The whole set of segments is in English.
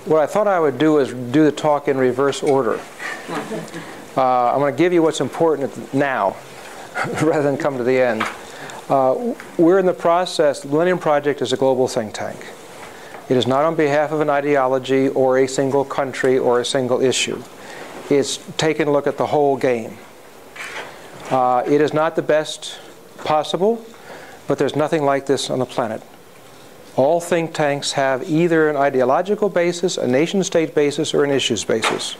what I thought I would do is do the talk in reverse order. I'm going to give you what's important now, rather than come to the end. We're in the process. The Millennium Project is a global think tank. It is not on behalf of an ideology or a single country or a single issue. It's taking a look at the whole game. It is not the best possible, but there's nothing like this on the planet. All think tanks have either an ideological basis, a nation-state basis, or an issues basis.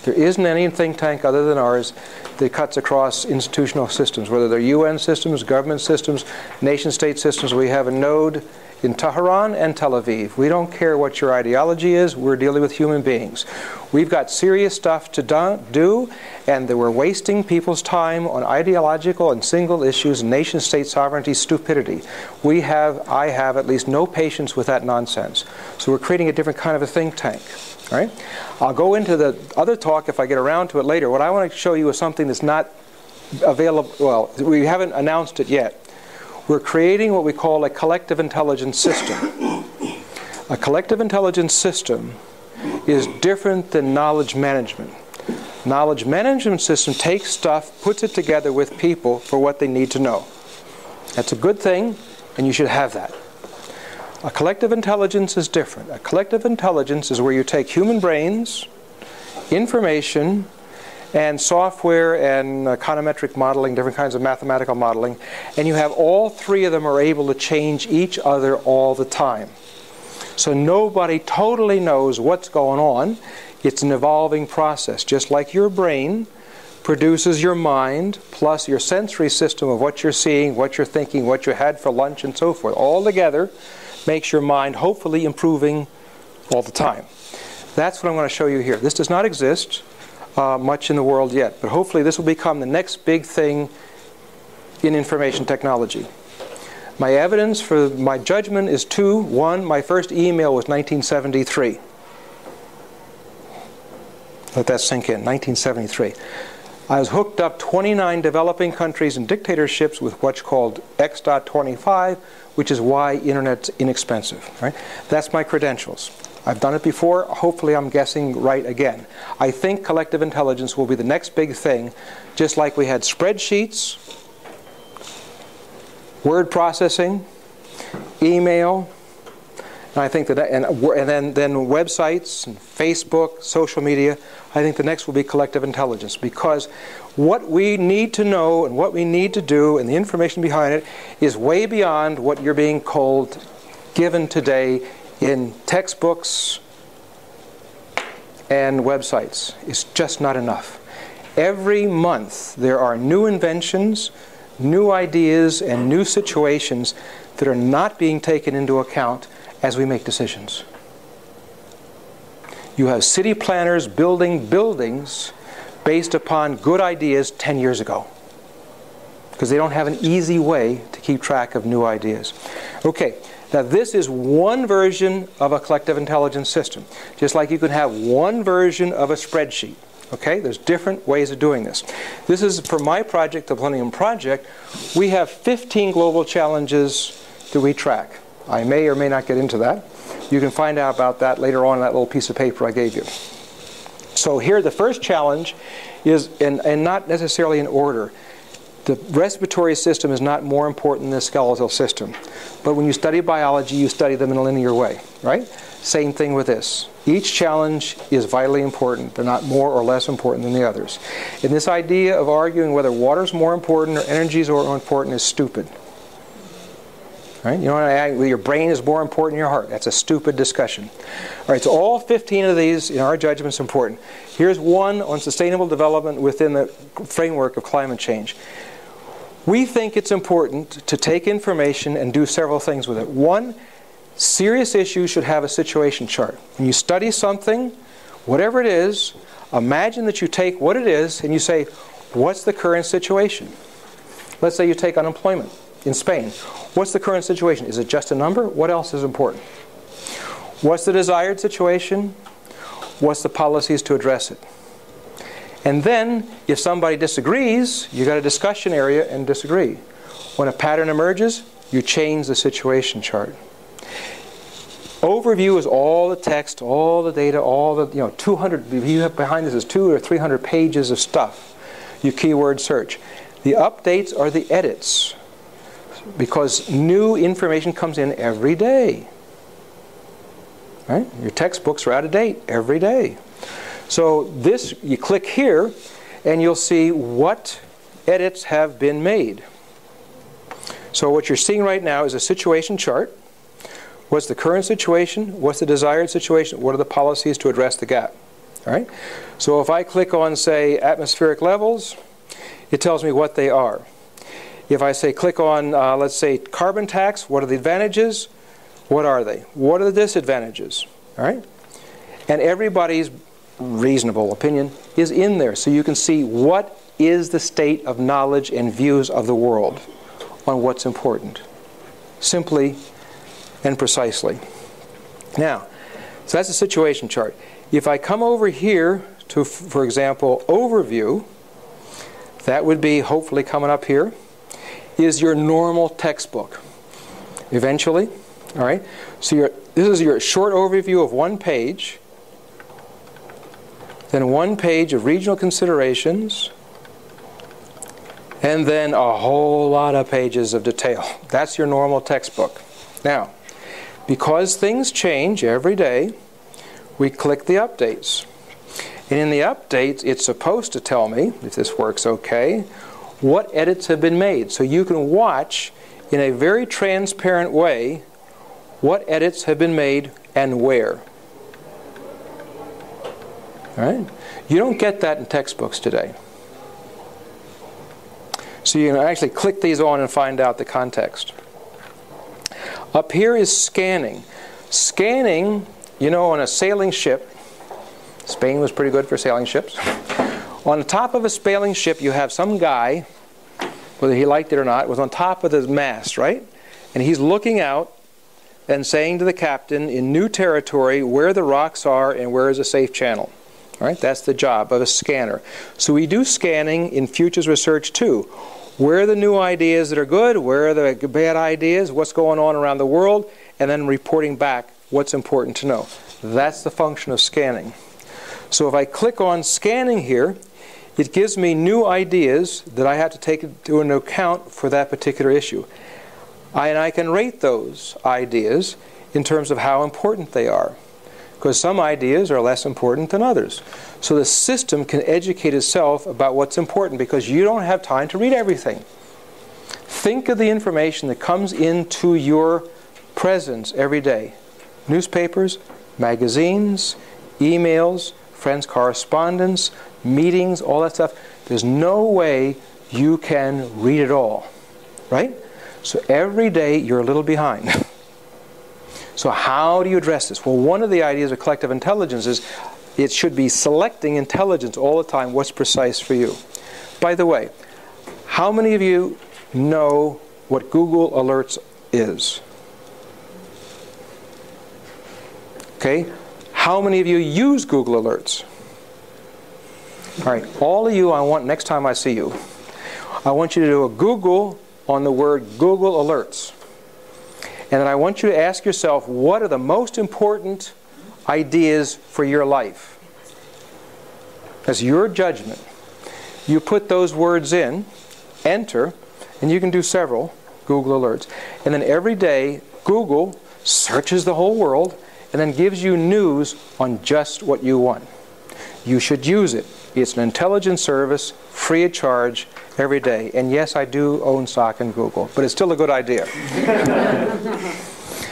There isn't any think tank other than ours that cuts across institutional systems, whether they're UN systems, government systems, nation-state systems. We have a node in Tehran and Tel Aviv. We don't care what your ideology is. We're dealing with human beings. We've got serious stuff to do, and we're wasting people's time on ideological and single issues, nation-state sovereignty, stupidity. I have at least no patience with that nonsense. So we're creating a different kind of a think tank. All right? I'll go into the other talk if I get around to it later. What I want to show you is something that's not available. Well, we haven't announced it yet. We're creating what we call a collective intelligence system. A collective intelligence system is different than knowledge management. Knowledge management system takes stuff, puts it together with people for what they need to know. That's a good thing, and you should have that. A collective intelligence is different. A collective intelligence is where you take human brains, information, and software and econometric modeling, different kinds of mathematical modeling, and you have all three of them are able to change each other all the time. So nobody totally knows what's going on. It's an evolving process. Just like your brain produces your mind plus your sensory system of what you're seeing, what you're thinking, what you had for lunch, and so forth. All together makes your mind hopefully improving all the time. That's what I'm going to show you here. This does not exist much in the world yet, but hopefully this will become the next big thing in information technology. My evidence for my judgment is two. One, my first email was 1973. Let that sink in, 1973. I was hooked up 29 developing countries and dictatorships with what's called X.25, which is why Internet's inexpensive. Right? That's my credentials. I've done it before. Hopefully I'm guessing right again. I think collective intelligence will be the next big thing, just like we had spreadsheets, word processing, email, and I think that, and then websites and Facebook, social media. I think the next will be collective intelligence, because what we need to know and what we need to do and the information behind it is way beyond what you're being told, given today in textbooks and websites. It's just not enough. Every month there are new inventions, new ideas, and new situations that are not being taken into account as we make decisions. You have city planners building buildings based upon good ideas 10 years ago, because they don't have an easy way to keep track of new ideas. Okay. Now this is one version of a collective intelligence system. Just like you can have one version of a spreadsheet. Okay? There's different ways of doing this. This is, for my project, the Millennium Project, we have 15 global challenges that we track. I may or may not get into that. You can find out about that later on in that little piece of paper I gave you. So here the first challenge is, and not necessarily in order, the respiratory system is not more important than the skeletal system. But when you study biology, you study them in a linear way, right? Same thing with this. Each challenge is vitally important. They're not more or less important than the others. And this idea of arguing whether water is more important or energy is more important is stupid. Right? You know, your brain is more important than your heart. That's a stupid discussion. All right, so all 15 of these, in our judgment, is important. Here's one on sustainable development within the framework of climate change. We think it's important to take information and do several things with it. One, serious issues should have a situation chart. When you study something, whatever it is, imagine that you take what it is and you say, what's the current situation? Let's say you take unemployment in Spain. What's the current situation? Is it just a number? What else is important? What's the desired situation? What's the policies to address it? And then, if somebody disagrees, you got a discussion area and disagree. When a pattern emerges, you change the situation chart. Overview is all the text, all the data, all the, 200, you have behind this is 200 or 300 pages of stuff. You keyword search. The updates are the edits, because new information comes in every day. Right? Your textbooks are out of date every day. So this, you click here, and you'll see what edits have been made. So what you're seeing right now is a situation chart. What's the current situation? What's the desired situation? What are the policies to address the gap? All right? So if I click on, say, atmospheric levels, it tells me what they are. If I say click on, let's say, carbon tax, what are the advantages? What are they? What are the disadvantages? All right? And everybody's reasonable opinion is in there. So you can see what is the state of knowledge and views of the world on what's important. Simply and precisely. Now, so that's a situation chart. If I come over here to, for example, overview, that would be hopefully coming up here, is your normal textbook. Eventually, all right? So this is your short overview of one page, then one page of regional considerations, and then a whole lot of pages of detail. That's your normal textbook. Now, because things change every day, we click the updates. And in the updates, it's supposed to tell me, if this works okay, what edits have been made. So you can watch in a very transparent way what edits have been made and where. All right? You don't get that in textbooks today. So you can actually click these on and find out the context. Up here is scanning. Scanning, on a sailing ship, Spain was pretty good for sailing ships. On the top of a sailing ship, you have some guy, whether he liked it or not, was on top of the mast, right? And he's looking out and saying to the captain in new territory where the rocks are and where is a safe channel. All right? That's the job of a scanner. So we do scanning in futures research too. Where are the new ideas that are good? Where are the bad ideas? What's going on around the world? And then reporting back what's important to know. That's the function of scanning. So if I click on scanning here, it gives me new ideas that I have to take into account for that particular issue. And I can rate those ideas in terms of how important they are, because some ideas are less important than others. So the system can educate itself about what's important, because you don't have time to read everything. Think of the information that comes into your presence every day. Newspapers, magazines, emails, friends' correspondence, meetings, all that stuff. There's no way you can read it all, right? So every day you're a little behind. So how do you address this? Well, one of the ideas of collective intelligence is it should be selecting intelligence all the time, what's precise for you. By the way, how many of you know what Google Alerts is? Okay. How many of you use Google Alerts? All right. All of you, I want, next time I see you, I want you to do a Google on the word Google Alerts. And then I want you to ask yourself, what are the most important ideas for your life? That's your judgment. You put those words in, enter, and you can do several Google Alerts. And then every day, Google searches the whole world and then gives you news on just what you want. You should use it. It's an intelligence service, free of charge, every day. And yes, I do own stock in Google, but it's still a good idea.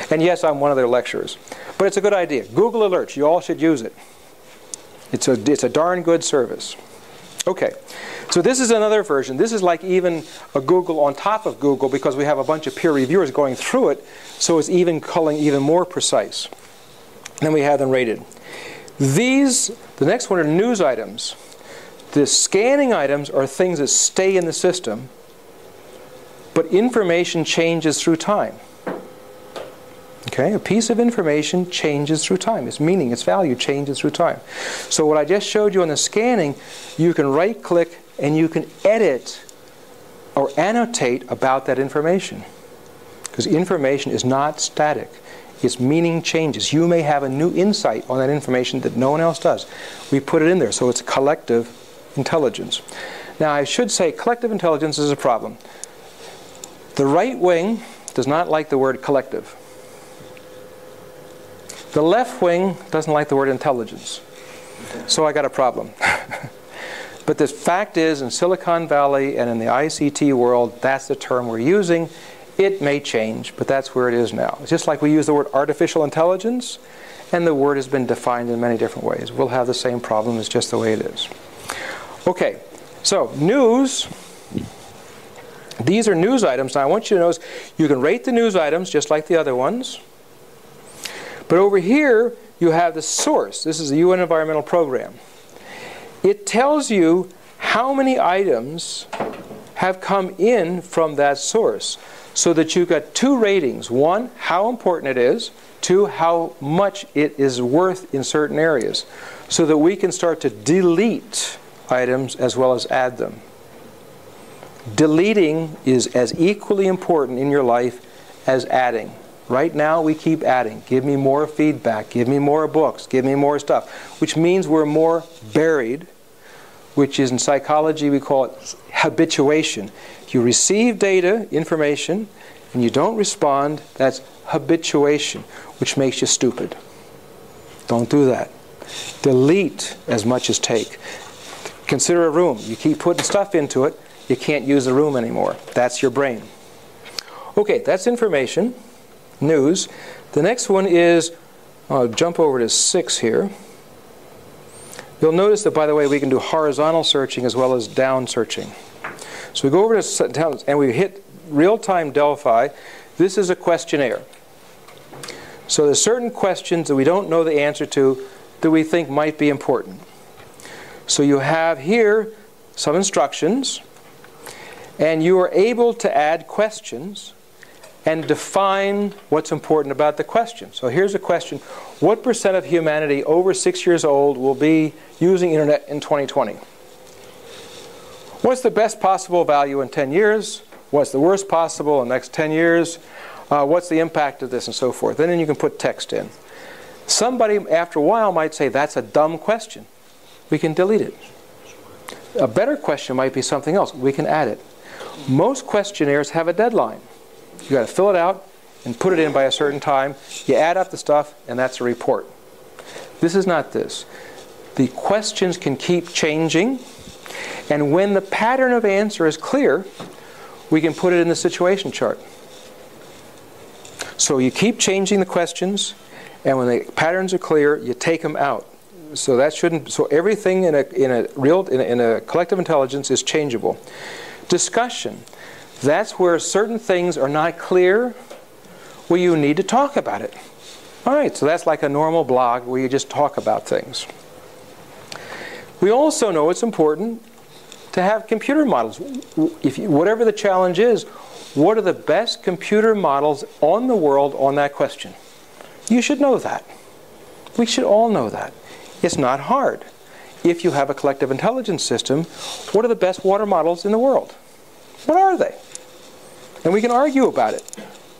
And yes, I'm one of their lecturers. But it's a good idea. Google Alerts, you all should use it. It's a darn good service. Okay, so this is another version. This is like even a Google on top of Google, because we have a bunch of peer reviewers going through it, so it's even culling even more precise. And then we have them rated. The next one are news items. The scanning items are things that stay in the system, but information changes through time. Okay, a piece of information changes through time. Its meaning, its value changes through time. So what I just showed you on the scanning, you can right-click and you can edit or annotate about that information. Because information is not static. Its meaning changes. You may have a new insight on that information that no one else does. We put it in there, so it's collective intelligence. Now, I should say collective intelligence is a problem. The right wing does not like the word collective. The left wing doesn't like the word intelligence. So I got a problem. But the fact is, in Silicon Valley and in the ICT world, that's the term we're using. It may change, but that's where it is now. It's just like we use the word artificial intelligence, and the word has been defined in many different ways. We'll have the same problem. It's just the way it is. Okay, so news. These are news items. Now I want you to notice you can rate the news items just like the other ones. But over here, you have the source. This is the UN Environmental Program. It tells you how many items have come in from that source, so that you've got two ratings. One, how important it is. Two, how much it is worth in certain areas, so that we can start to delete items as well as add them. Deleting is as equally important in your life as adding. Right now we keep adding. Give me more feedback, give me more books, give me more stuff, which means we're more buried, which is in psychology we call it habituation. If you receive data, information, and you don't respond, that's habituation, which makes you stupid. Don't do that. Delete as much as take. Consider a room. You keep putting stuff into it, you can't use the room anymore. That's your brain. Okay, that's information. News. The next one is, I'll jump over to 6 here. You'll notice that, by the way, we can do horizontal searching as well as down searching. So we go over to, and we hit real-time Delphi. This is a questionnaire. So there's certain questions that we don't know the answer to that we think might be important. So you have here some instructions, and you are able to add questions and define what's important about the question. So here's a question. What % of humanity over 6 years old will be using internet in 2020? What's the best possible value in 10 years? What's the worst possible in the next 10 years? What's the impact of this, and so forth. And then you can put text in. Somebody, after a while, might say, that's a dumb question. We can delete it. A better question might be something else. We can add it. Most questionnaires have a deadline. You've got to fill it out and put it in by a certain time. You add up the stuff, and that's a report. This is not this. The questions can keep changing, and when the pattern of answer is clear, we can put it in the situation chart. So you keep changing the questions, and when the patterns are clear, you take them out. So that shouldn't. So everything in a collective intelligence is changeable. Discussion. That's where certain things are not clear, where you need to talk about it. All right, so that's like a normal blog where you just talk about things. We also know it's important to have computer models. Whatever the challenge is, what are the best computer models on the world on that question? You should know that. We should all know that. It's not hard. If you have a collective intelligence system, what are the best water models in the world? What are they? And we can argue about it.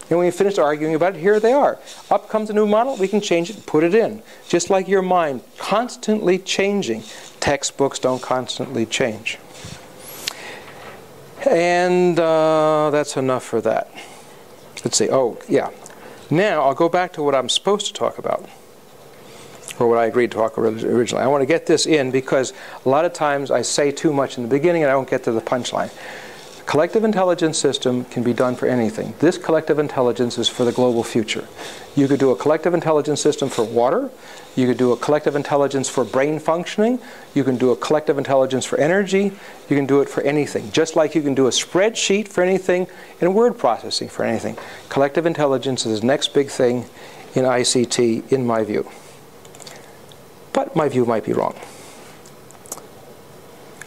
And when we finish arguing about it, here they are. Up comes a new model, we can change it, put it in. Just like your mind, constantly changing. Textbooks don't constantly change. And that's enough for that. Let's see, oh, yeah. Now, I'll go back to what I'm supposed to talk about, or what I agreed to talk originally. I want to get this in because a lot of times I say too much in the beginning and I don't get to the punchline. Collective intelligence system can be done for anything. This collective intelligence is for the global future. You could do a collective intelligence system for water. You could do a collective intelligence for brain functioning. You can do a collective intelligence for energy. You can do it for anything. Just like you can do a spreadsheet for anything and word processing for anything. Collective intelligence is the next big thing in ICT, in my view. But my view might be wrong.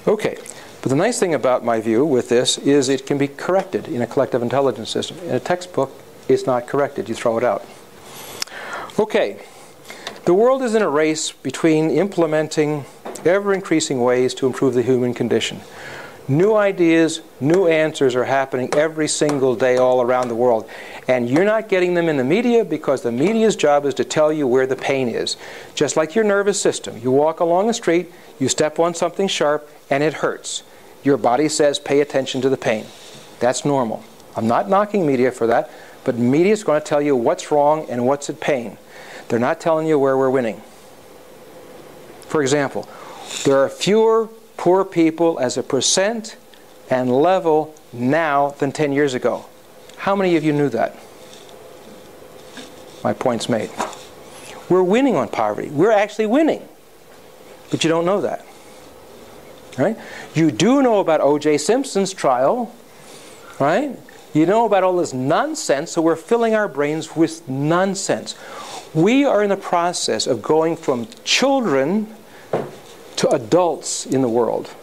Okay. But the nice thing about my view with this is it can be corrected in a collective intelligence system. In a textbook, it's not corrected. You throw it out. Okay. The world is in a race between implementing ever-increasing ways to improve the human condition. New ideas, new answers are happening every single day all around the world. And you're not getting them in the media because the media's job is to tell you where the pain is. Just like your nervous system. You walk along the street, you step on something sharp, and it hurts. Your body says, pay attention to the pain. That's normal. I'm not knocking media for that, but media is going to tell you what's wrong and what's at pain. They're not telling you where we're winning. For example, there are fewer poor people as a percent and level now than 10 years ago. How many of you knew that? My point's made. We're winning on poverty. We're actually winning. But you don't know that. Right? You do know about O.J. Simpson's trial. Right? You know about all this nonsense, so we're filling our brains with nonsense. We are in the process of going from children to adults in the world.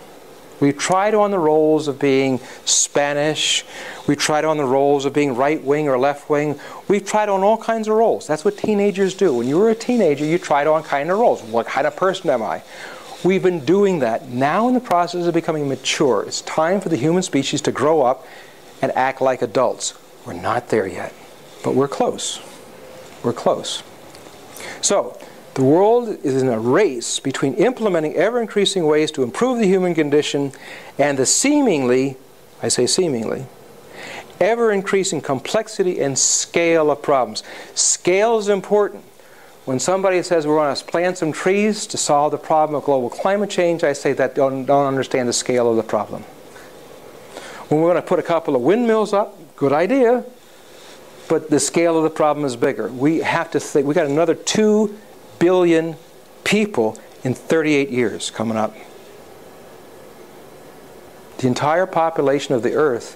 We tried on the roles of being Spanish. We tried on the roles of being right-wing or left-wing. We've tried on all kinds of roles. That's what teenagers do. When you were a teenager, you tried on kind of roles. What kind of person am I? We've been doing that. Now in the process of becoming mature, it's time for the human species to grow up and act like adults. We're not there yet, but we're close. We're close. So, the world is in a race between implementing ever-increasing ways to improve the human condition and the seemingly, I say seemingly, ever-increasing complexity and scale of problems. Scale is important. When somebody says we're going to plant some trees to solve the problem of global climate change, I say that don't understand the scale of the problem. When we're going to put a couple of windmills up, good idea, but the scale of the problem is bigger. We have to think, we got another 2 billion people in 38 years coming up. The entire population of the Earth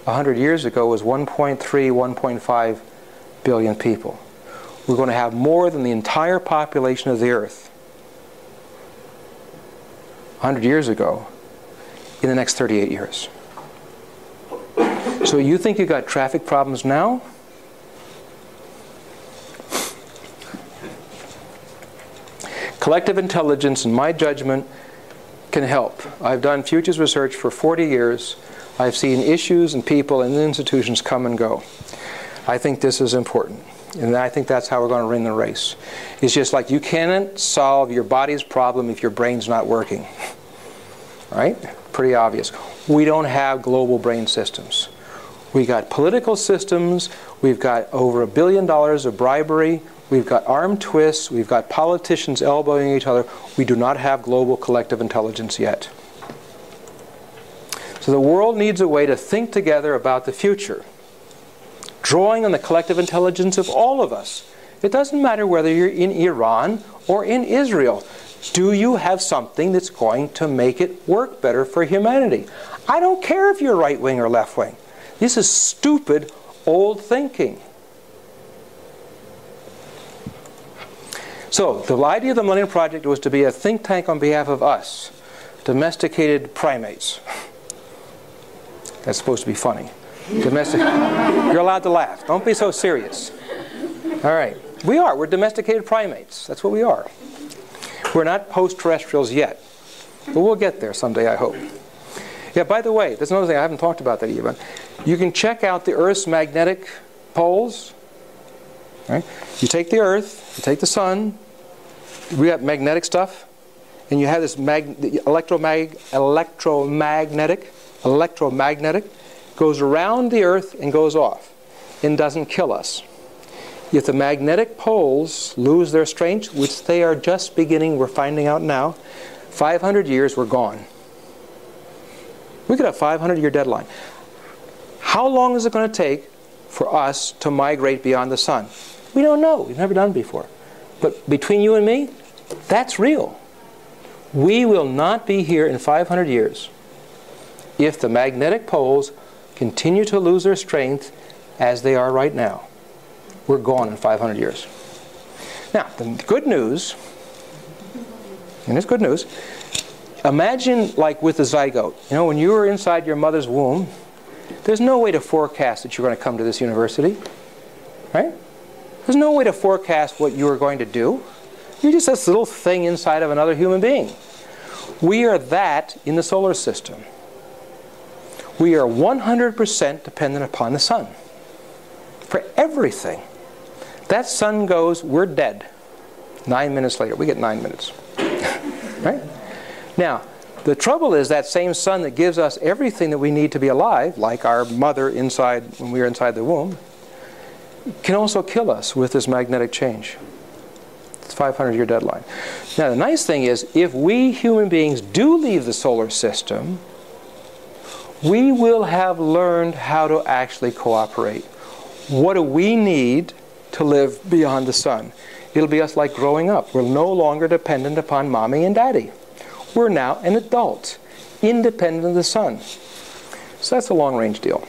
100 years ago was 1.3, 1.5 billion people. We're going to have more than the entire population of the Earth 100 years ago in the next 38 years. So you think you've got traffic problems now? Collective intelligence, in my judgment, can help. I've done futures research for 40 years. I've seen issues and people and institutions come and go. I think this is important. And I think that's how we're going to win the race. It's just like you cannot solve your body's problem if your brain's not working. Right? Pretty obvious. We don't have global brain systems. We got political systems. We've got over $1 billion of bribery. We've got arm twists. We've got politicians elbowing each other. We do not have global collective intelligence yet. So the world needs a way to think together about the future, drawing on the collective intelligence of all of us. It doesn't matter whether you're in Iran or in Israel. Do you have something that's going to make it work better for humanity? I don't care if you're right-wing or left-wing. This is stupid, old thinking. So, the idea of the Millennium Project was to be a think tank on behalf of us, domesticated primates. That's supposed to be funny. You're allowed to laugh. Don't be so serious. All right. We are. We're domesticated primates. That's what we are. We're not post-terrestrials yet. But we'll get there someday, I hope. Yeah, by the way, there's another thing I haven't talked about that even. You can check out the Earth's magnetic poles. Right? You take the Earth, you take the Sun, we got magnetic stuff, and you have this electromagnetic, goes around the Earth and goes off and doesn't kill us. If the magnetic poles lose their strength, which they are just beginning, we're finding out now, 500 years, we're gone. We could have a 500-year deadline. How long is it going to take for us to migrate beyond the Sun? We don't know. We've never done it before. But between you and me, that's real. We will not be here in 500 years if the magnetic poles continue to lose their strength as they are right now. We're gone in 500 years. Now, the good news, and it's good news, imagine like with the zygote. You know, when you were inside your mother's womb, there's no way to forecast that you're going to come to this university. Right? There's no way to forecast what you are going to do. You're just this little thing inside of another human being. We are that in the solar system. We are 100% dependent upon the sun for everything. That sun goes, we're dead. 9 minutes later, we get 9 minutes. Right? Now, the trouble is that same sun that gives us everything that we need to be alive, like our mother inside when we were inside the womb, can also kill us with this magnetic change. It's a 500-year deadline. Now, the nice thing is, if we human beings do leave the solar system, we will have learned how to actually cooperate. What do we need to live beyond the sun? It'll be us like growing up. We're no longer dependent upon mommy and daddy. We're now an adult, independent of the sun. So that's a long-range deal.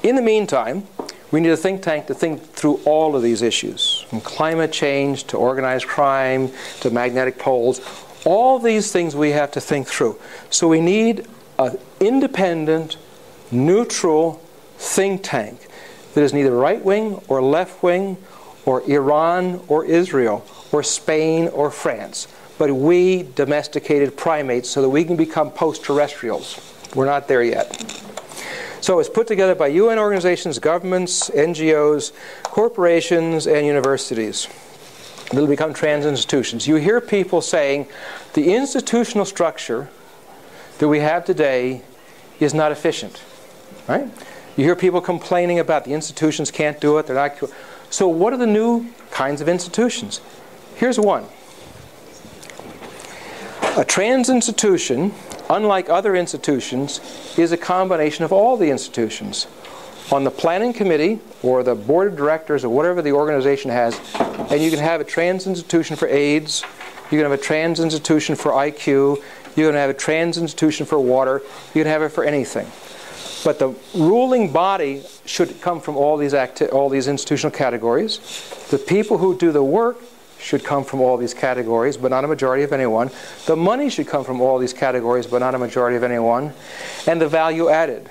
In the meantime, we need a think tank to think through all of these issues, from climate change to organized crime to magnetic poles. All these things we have to think through. So we need an independent, neutral think tank that is neither right-wing or left-wing or Iran or Israel or Spain or France, but we domesticated primates so that we can become post-terrestrials. We're not there yet. So it's put together by UN organizations, governments, NGOs, corporations, and universities. It'll become trans institutions. You hear people saying the institutional structure that we have today is not efficient, right? You hear people complaining about the institutions can't do it, they're not. So what are the new kinds of institutions? Here's one. A trans institution, unlike other institutions, is a combination of all the institutions. On the planning committee or the board of directors or whatever the organization has, and you can have a trans institution for AIDS, you can have a trans institution for IQ, you can have a trans institution for water, you can have it for anything. But the ruling body should come from all these institutional categories. The people who do the work should come from all these categories, but not a majority of anyone. The money should come from all these categories, but not a majority of anyone. And the value added.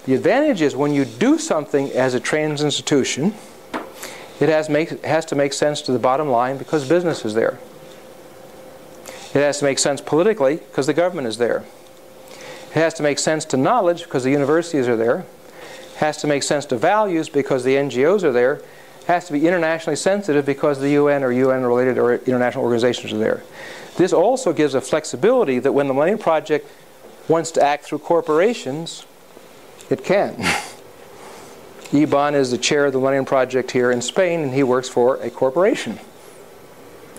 The advantage is when you do something as a trans institution, it has to make sense to the bottom line because business is there. It has to make sense politically because the government is there. It has to make sense to knowledge because the universities are there. It has to make sense to values because the NGOs are there. It has to be internationally sensitive because the UN or UN-related or international organizations are there. This also gives a flexibility that when the Millennium Project wants to act through corporations, it can. Iban is the chair of the Millennium Project here in Spain, and he works for a corporation.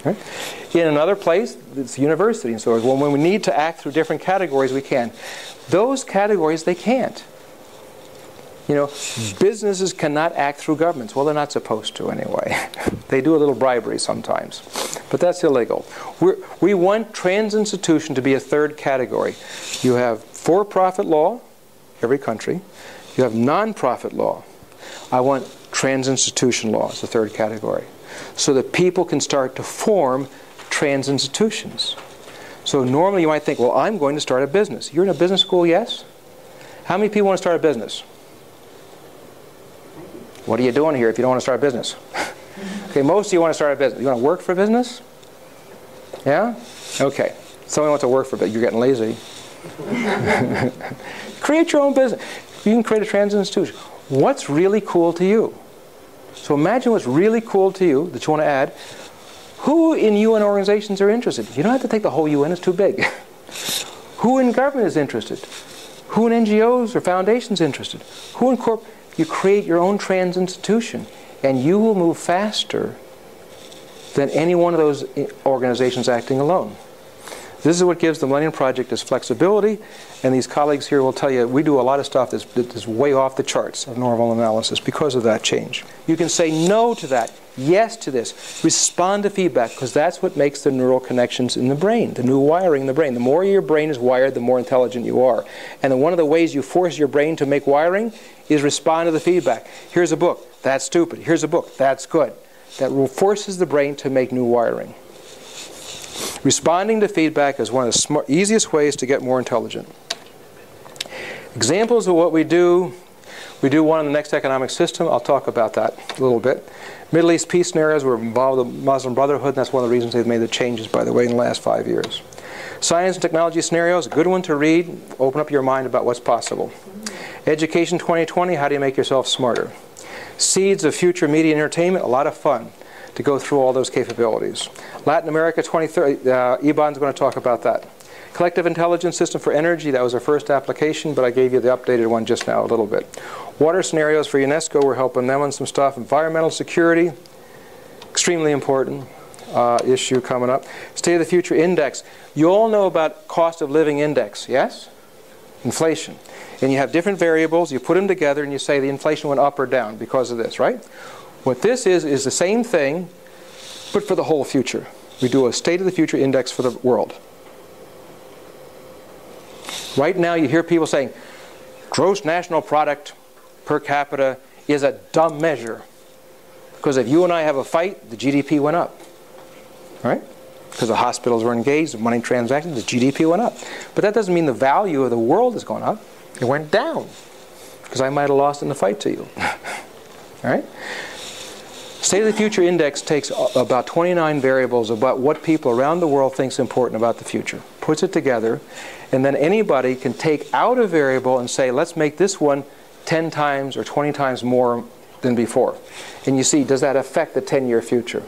Right? In another place, it's university and so on. When we need to act through different categories, we can. Those categories, they can't. You know, businesses cannot act through governments. Well, they're not supposed to anyway. They do a little bribery sometimes. But that's illegal. We want trans institution to be a third category. You have for-profit law, every country. You have non-profit law. I want trans institution law as the third category, so that people can start to form trans institutions. So normally you might think, well, I'm going to start a business. You're in a business school, yes? How many people want to start a business? What are you doing here if you don't want to start a business? Okay, most of you want to start a business. You want to work for a business? Yeah? Okay. Someone wants to work for a business. You're getting lazy. Create your own business. You can create a trans institution. What's really cool to you? So imagine what's really cool to you that you want to add. Who in UN organizations are interested? You don't have to take the whole UN, it's too big. Who in government is interested? Who in NGOs or foundations interested? Who in corp? You create your own trans institution, and you will move faster than any one of those organizations acting alone. This is what gives the Millennium Project its flexibility, and these colleagues here will tell you we do a lot of stuff that's way off the charts of normal analysis because of that change. You can say no to that, yes to this, respond to feedback, because that's what makes the neural connections in the brain, the new wiring in the brain. The more your brain is wired, the more intelligent you are. And one of the ways you force your brain to make wiring is respond to the feedback. Here's a book, that's stupid. Here's a book, that's good. That forces the brain to make new wiring. Responding to feedback is one of the easiest ways to get more intelligent. Examples of what we do one in the next economic system. I'll talk about that a little bit. Middle East peace scenarios, we're involved with the Muslim Brotherhood, and that's one of the reasons they've made the changes, by the way, in the last 5 years. Science and technology scenarios, a good one to read. Open up your mind about what's possible. Education 2020, how do you make yourself smarter? Seeds of future media and entertainment, a lot of fun to go through all those capabilities. Latin America 2030, Iban's going to talk about that. Collective intelligence system for energy, that was our first application, but I gave you the updated one just now a little bit. Water scenarios for UNESCO, we're helping them on some stuff. Environmental security, extremely important issue coming up. State of the Future Index. You all know about cost of living index, yes? Inflation. And you have different variables, you put them together and you say the inflation went up or down because of this, right? What this is the same thing, but for the whole future. We do a State of the Future Index for the world. Right now you hear people saying, gross national product per capita is a dumb measure. Because if you and I have a fight, the GDP went up. Right? Because the hospitals were engaged, the money transactions, the GDP went up. But that doesn't mean the value of the world has gone up. It went down. Because I might have lost in the fight to you. All right? State of the Future Index takes about 29 variables about what people around the world think is important about the future. Puts it together, and then anybody can take out a variable and say, let's make this one 10 times or 20 times more than before. And you see, does that affect the 10-year future?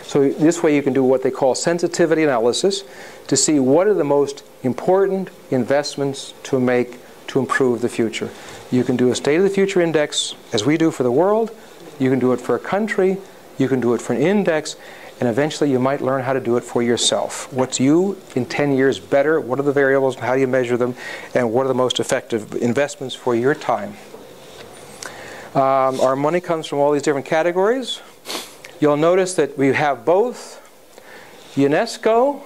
So this way you can do what they call sensitivity analysis to see what are the most important investments to make to improve the future. You can do a State of the Future Index, as we do for the world. You can do it for a country. You can do it for an index. And eventually you might learn how to do it for yourself. What's you in 10 years better? What are the variables? How do you measure them? And what are the most effective investments for your time? Our money comes from all these different categories. You'll notice that we have both UNESCO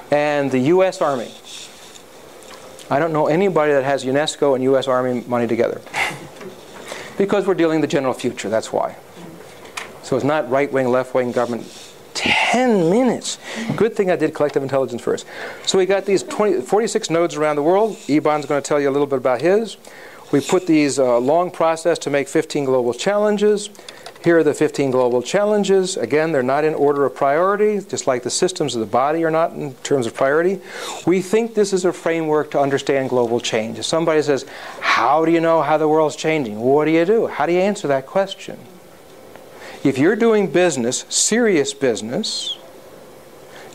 and the U.S. Army. I don't know anybody that has UNESCO and U.S. Army money together. Because we're dealing with the general future, that's why. So it's not right-wing, left-wing government. 10 minutes. Good thing I did collective intelligence first. So we got these 46 nodes around the world. Iban's going to tell you a little bit about his. We put these long process to make 15 global challenges. Here are the 15 global challenges. Again, they're not in order of priority, just like the systems of the body are not in terms of priority. We think this is a framework to understand global change. If somebody says, how do you know how the world's changing? What do you do? How do you answer that question? If you're doing business, serious business,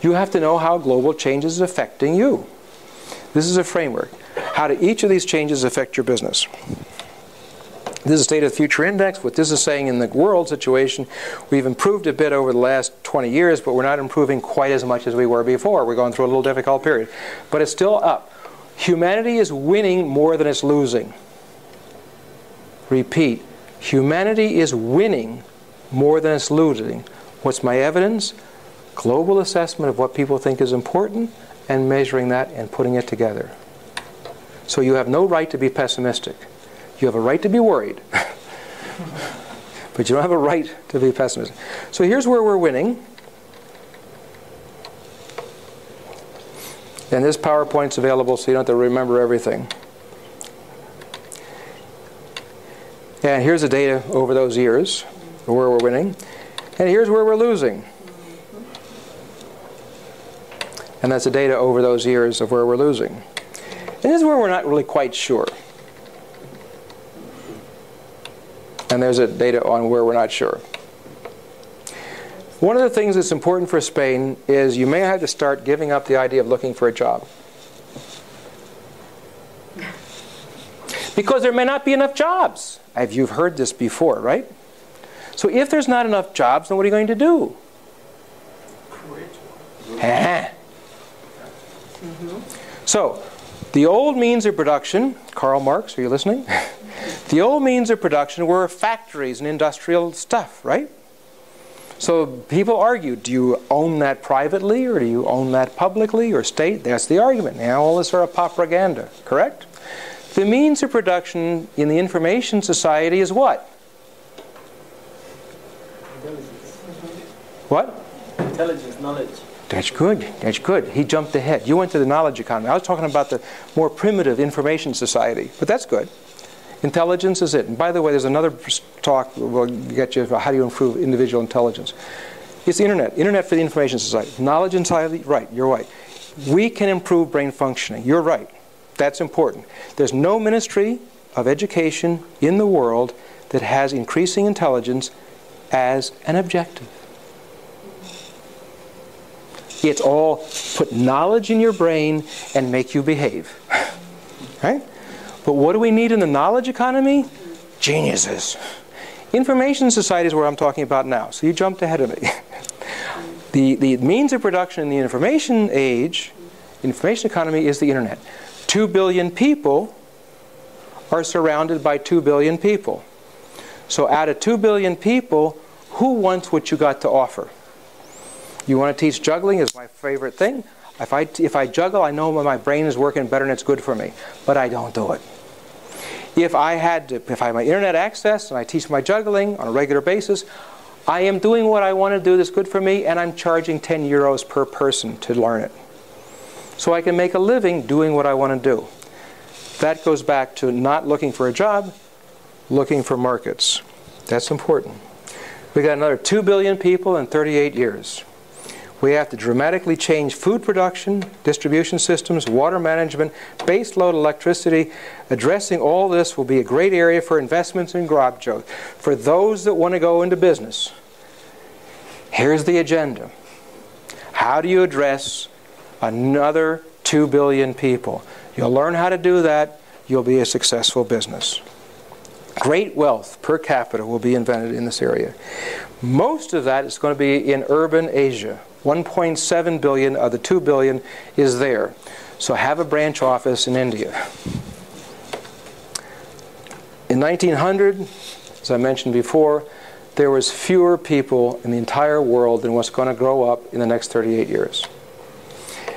you have to know how global change is affecting you. This is a framework. How do each of these changes affect your business? This is State of the Future Index. What this is saying in the world situation, we've improved a bit over the last 20 years, but we're not improving quite as much as we were before. We're going through a little difficult period. But it's still up. Humanity is winning more than it's losing. Repeat. Humanity is winning more than it's losing. What's my evidence? Global assessment of what people think is important and measuring that and putting it together. So you have no right to be pessimistic. You have a right to be worried. But you don't have a right to be pessimistic. So here's where we're winning. And this PowerPoint's available so you don't have to remember everything. And here's the data over those years where we're winning. And here's where we're losing. And that's the data over those years of where we're losing. And this is where we're not really quite sure. And there's a data on where we're not sure. One of the things that's important for Spain is you may have to start giving up the idea of looking for a job. Because there may not be enough jobs. You've heard this before, right? So if there's not enough jobs, then what are you going to do? So, the old means of production, Karl Marx, are you listening? The old means of production were factories and industrial stuff, right? So people argue, do you own that privately or do you own that publicly or state? That's the argument. Now all this sort of propaganda, correct? The means of production in the information society is what? Intelligence. What? Intelligence, knowledge. That's good. That's good. He jumped ahead. You went to the knowledge economy. I was talking about the more primitive information society. But that's good. Intelligence is it. And by the way, there's another talk we'll get you about how do you improve individual intelligence. It's the internet. Internet for the information society. Knowledge and society, right. You're right. We can improve brain functioning. You're right. That's important. There's no ministry of education in the world that has increasing intelligence as an objective. It's all put knowledge in your brain and make you behave. Right? But what do we need in the knowledge economy? Geniuses. Information society is where I'm talking about now, so you jumped ahead of me. The means of production in the information age, information economy, is the internet. 2 billion people are surrounded by 2 billion people. So out of 2 billion people, who wants what you got to offer? You want to teach juggling is my favorite thing. If I juggle, I know my brain is working better and it's good for me. But I don't do it. If I had my internet access and I teach my juggling on a regular basis, I am doing what I want to do that's good for me, and I'm charging 10 euros per person to learn it. So I can make a living doing what I want to do. That goes back to not looking for a job, looking for markets. That's important. We got another 2 billion people in 38 years. We have to dramatically change food production, distribution systems, water management, base load electricity. Addressing all this will be a great area for investments in growth. For those that want to go into business, here's the agenda. How do you address another 2 billion people? You'll learn how to do that. You'll be a successful business. Great wealth per capita will be invented in this area. Most of that is going to be in urban Asia. 1.7 billion of the 2 billion is there. So have a branch office in India. In 1900, as I mentioned before, there was fewer people in the entire world than what's going to grow up in the next 38 years.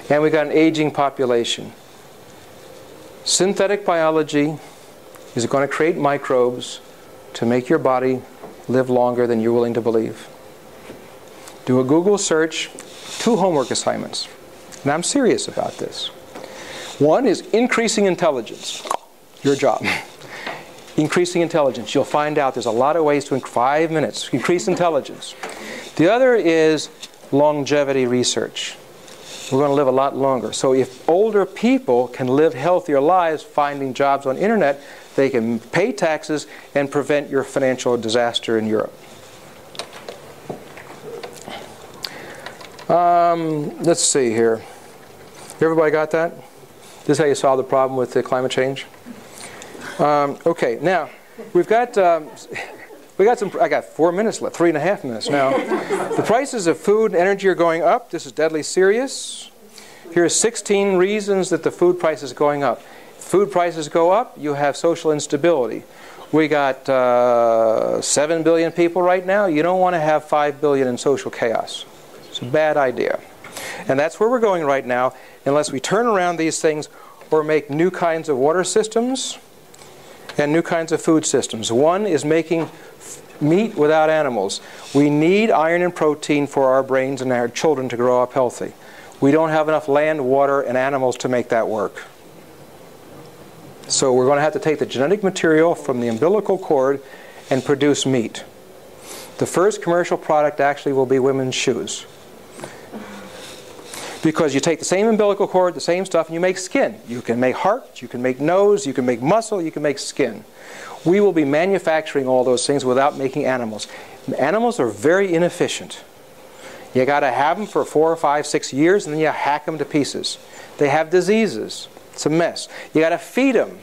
And we got an aging population. Synthetic biology is going to create microbes to make your body live longer than you're willing to believe. Do a Google search, 2 homework assignments. And I'm serious about this. One is increasing intelligence. Your job. Increasing intelligence. You'll find out there's a lot of ways to, in 5 minutes, increase intelligence. The other is longevity research. We're going to live a lot longer. So if older people can live healthier lives finding jobs on internet, they can pay taxes and prevent your financial disaster in Europe. Let's see here. Everybody got that? This is how you solve the problem with the climate change? Okay, now we've got I got 4 minutes left, 3.5 minutes now. The prices of food and energy are going up. This is deadly serious. Here are 16 reasons that the food price is going up. If food prices go up, you have social instability. We got 7 billion people right now. You don't want to have 5 billion in social chaos. It's a bad idea. And that's where we're going right now, unless we turn around these things or make new kinds of water systems and new kinds of food systems. One is making meat without animals. We need iron and protein for our brains and our children to grow up healthy. We don't have enough land, water, and animals to make that work. So we're going to have to take the genetic material from the umbilical cord and produce meat. The first commercial product actually will be women's shoes. Because you take the same umbilical cord, the same stuff, and you make skin. You can make heart, you can make nose, you can make muscle, you can make skin. We will be manufacturing all those things without making animals. Animals are very inefficient. You got to have them for 4 or 5, 6 years, and then you hack them to pieces. They have diseases. It's a mess. You got to feed them.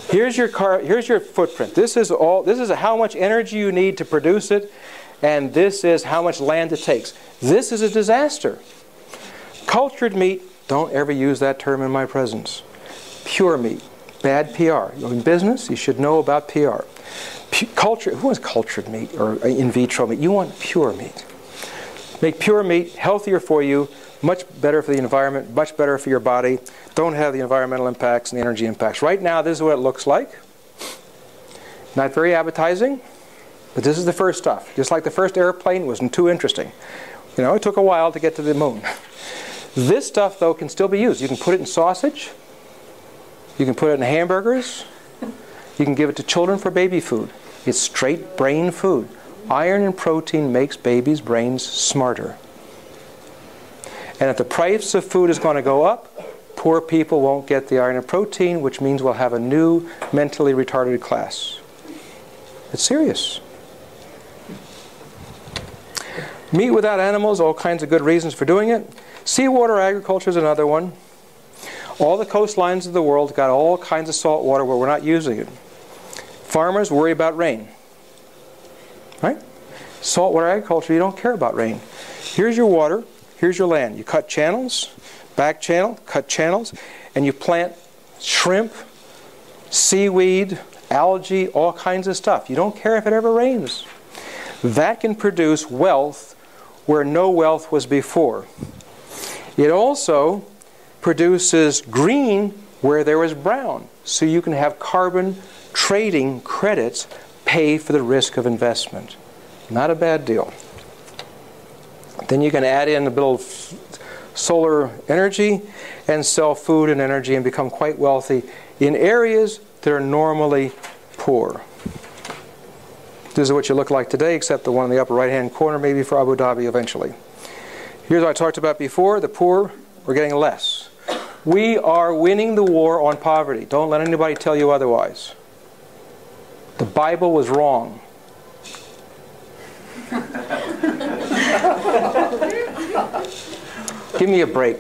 Here's your footprint. This is how much energy you need to produce it, and this is how much land it takes. This is a disaster. Cultured meat, don't ever use that term in my presence. Pure meat, bad PR. You're in business, you should know about PR. Who wants cultured meat or in vitro meat? You want pure meat. Make pure meat healthier for you, much better for the environment, much better for your body. Don't have the environmental impacts and the energy impacts. Right now, this is what it looks like. Not very appetizing, but this is the first stuff. Just like the first airplane wasn't too interesting. You know, it took a while to get to the moon. This stuff, though, can still be used. You can put it in sausage. You can put it in hamburgers. You can give it to children for baby food. It's straight brain food. Iron and protein makes babies' brains smarter. And if the price of food is going to go up, poor people won't get the iron and protein, which means we'll have a new mentally retarded class. It's serious. Meat without animals, all kinds of good reasons for doing it. Seawater agriculture is another one. All the coastlines of the world got all kinds of salt water where we're not using it. Farmers worry about rain. Right? Saltwater agriculture, you don't care about rain. Here's your water, here's your land. You cut channels, back channel, cut channels, and you plant shrimp, seaweed, algae, all kinds of stuff. You don't care if it ever rains. That can produce wealth where no wealth was before. It also produces green where there was brown. So you can have carbon trading credits pay for the risk of investment. Not a bad deal. Then you can add in a little solar energy and sell food and energy and become quite wealthy in areas that are normally poor. This is what you look like today, except the one in the upper right-hand corner, maybe for Abu Dhabi eventually. Here's what I talked about before. The poor are getting less. We are winning the war on poverty. Don't let anybody tell you otherwise. The Bible was wrong. Give me a break.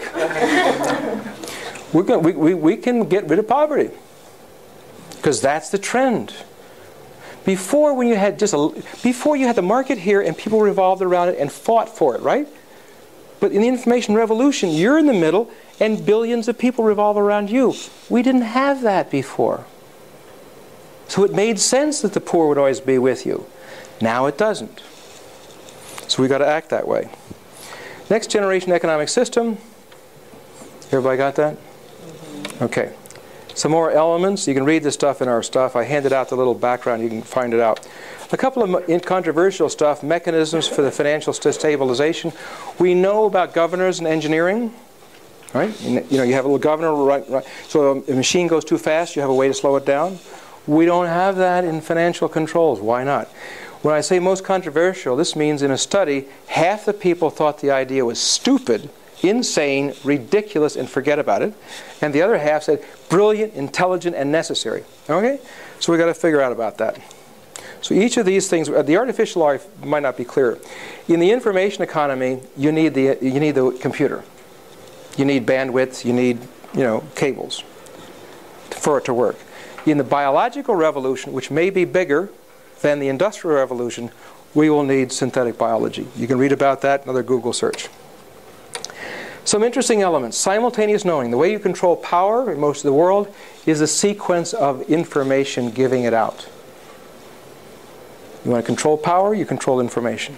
We can get rid of poverty because that's the trend. Before, when you had before you had the market here and people revolved around it and fought for it, right? But in the information revolution, you're in the middle and billions of people revolve around you. We didn't have that before. So it made sense that the poor would always be with you. Now it doesn't. So we've got to act that way. Next generation economic system. Everybody got that? Okay. Some more elements. You can read this stuff in our stuff. I handed out the little background. You can find it out. A couple of controversial stuff. Mechanisms for the financial stabilization. We know about governors and engineering. Right? You know, you have a little governor. Right, so a machine goes too fast. You have a way to slow it down. We don't have that in financial controls. Why not? When I say most controversial, this means in a study, half the people thought the idea was stupid, insane, ridiculous, and forget about it. And the other half said brilliant, intelligent, and necessary. Okay? So we've got to figure out about that. So each of these things, the artificial life might not be clear. In the information economy, you need the computer. You need bandwidth, you need, cables for it to work. In the biological revolution, which may be bigger than the Industrial Revolution, we will need synthetic biology. You can read about that in another Google search. Some interesting elements. Simultaneous knowing. The way you control power in most of the world is a sequence of information giving it out. You want to control power, you control information.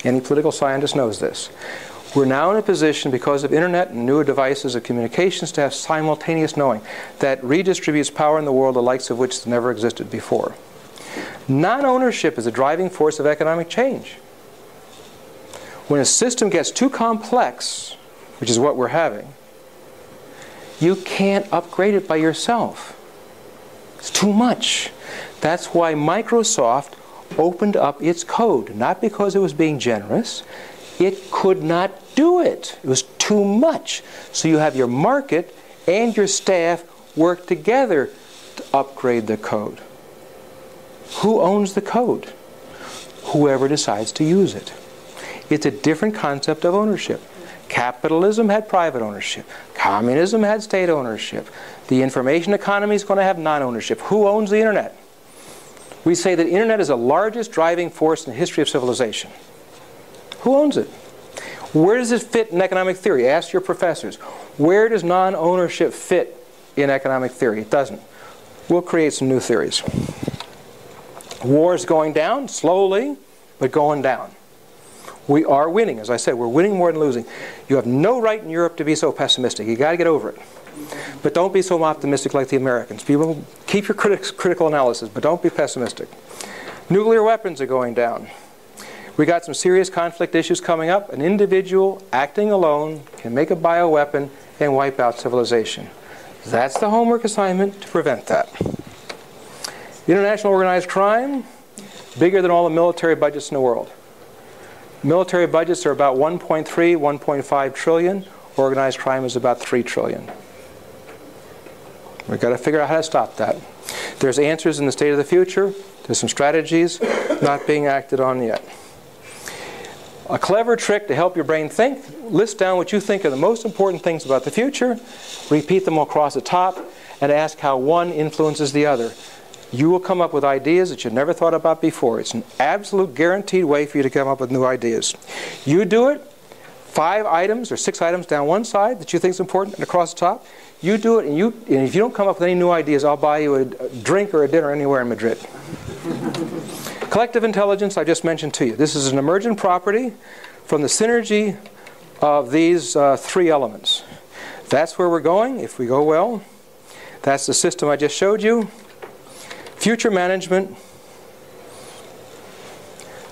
Any political scientist knows this. We're now in a position, because of internet and newer devices of communications, to have simultaneous knowing that redistributes power in the world, the likes of which never existed before. Non-ownership is a driving force of economic change. When a system gets too complex, which is what we're having, you can't upgrade it by yourself. It's too much. That's why Microsoft opened up its code, not because it was being generous. It could not do it. It was too much. So you have your market and your staff work together to upgrade the code. Who owns the code? Whoever decides to use it. It's a different concept of ownership. Capitalism had private ownership. Communism had state ownership. The information economy is going to have non-ownership. Who owns the internet? We say that internet is the largest driving force in the history of civilization. Who owns it? Where does it fit in economic theory? Ask your professors. Where does non-ownership fit in economic theory? It doesn't. We'll create some new theories. War is going down, slowly, but going down. We are winning. As I said, we're winning more than losing. You have no right in Europe to be so pessimistic. You've got to get over it. But don't be so optimistic like the Americans. People, keep your critical analysis, but don't be pessimistic. Nuclear weapons are going down. We got some serious conflict issues coming up. An individual acting alone can make a bioweapon and wipe out civilization. That's the homework assignment to prevent that. International organized crime, bigger than all the military budgets in the world. Military budgets are about 1.3, 1.5 trillion. Organized crime is about 3 trillion. We've got to figure out how to stop that. There's answers in the state of the future. There's some strategies not being acted on yet. A clever trick to help your brain think, list down what you think are the most important things about the future, repeat them across the top, and ask how one influences the other. You will come up with ideas that you've never thought about before. It's an absolute guaranteed way for you to come up with new ideas. You do it, 5 items or 6 items down one side that you think is important and across the top. You do it, and if you don't come up with any new ideas, I'll buy you a drink or a dinner anywhere in Madrid. Collective intelligence, I just mentioned to you. This is an emergent property from the synergy of these 3 elements. That's where we're going, if we go well. That's the system I just showed you. Future management.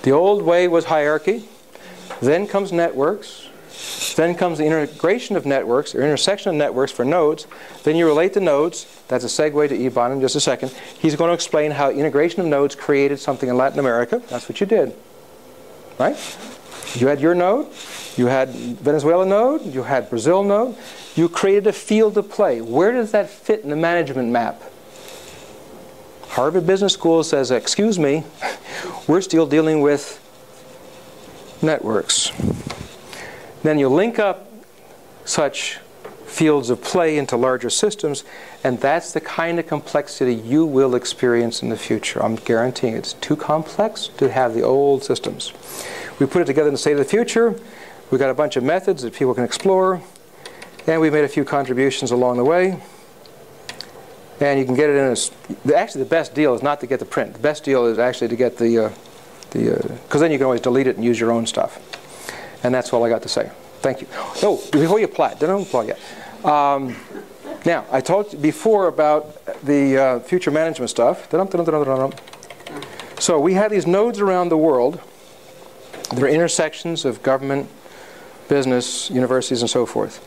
The old way was hierarchy. Then comes networks. Then comes the integration of networks, or intersection of networks for nodes. Then you relate the nodes. That's a segue to Iban in just a second. He's going to explain how integration of nodes created something in Latin America. That's what you did. Right? You had your node. You had Venezuela node. You had Brazil node. You created a field of play. Where does that fit in the management map? Harvard Business School says, excuse me, we're still dealing with networks. Then you link up such fields of play into larger systems, and that's the kind of complexity you will experience in the future. I'm guaranteeing it's too complex to have the old systems. We put it together in the state of the future. We've got a bunch of methods that people can explore, and we've made a few contributions along the way. And you can get it in actually the best deal is not to get the print. The best deal is actually to get because then you can always delete it and use your own stuff. And that's all I got to say. Thank you. Oh, before you apply, don't applaud yet. Now, I told you before about the future management stuff. So we have these nodes around the world. They're intersections of government, business, universities, and so forth.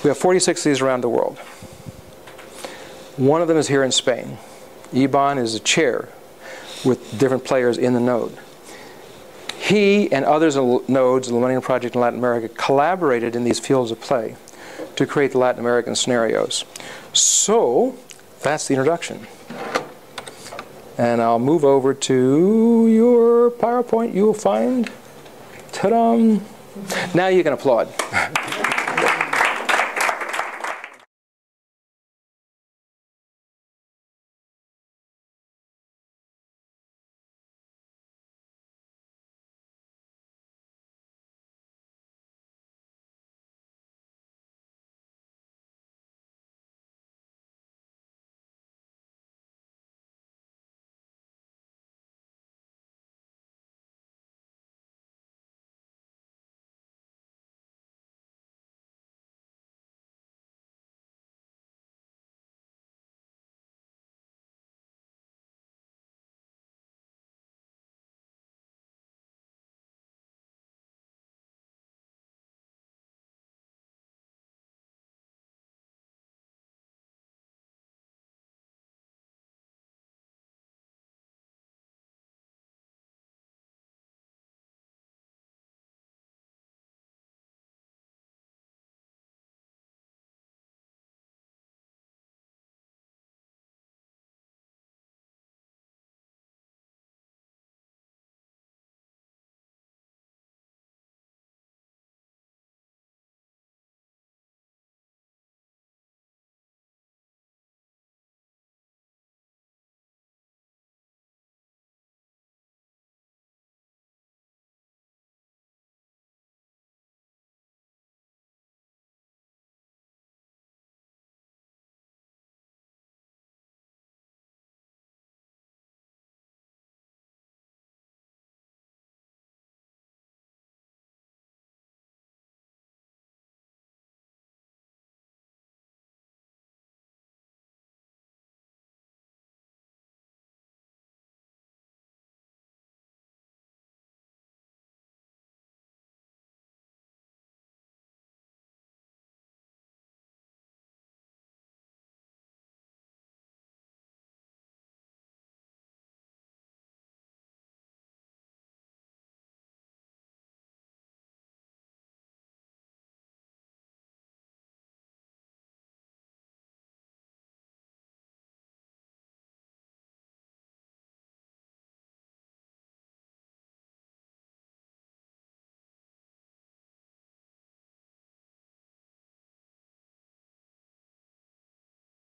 We have 46 of these around the world. One of them is here in Spain. Iban is a chair with different players in the node. He and others in nodes, the Millennium Project in Latin America, collaborated in these fields of play to create the Latin American scenarios. So that's the introduction. And I'll move over to your PowerPoint. You will find, ta-da! Now you can applaud.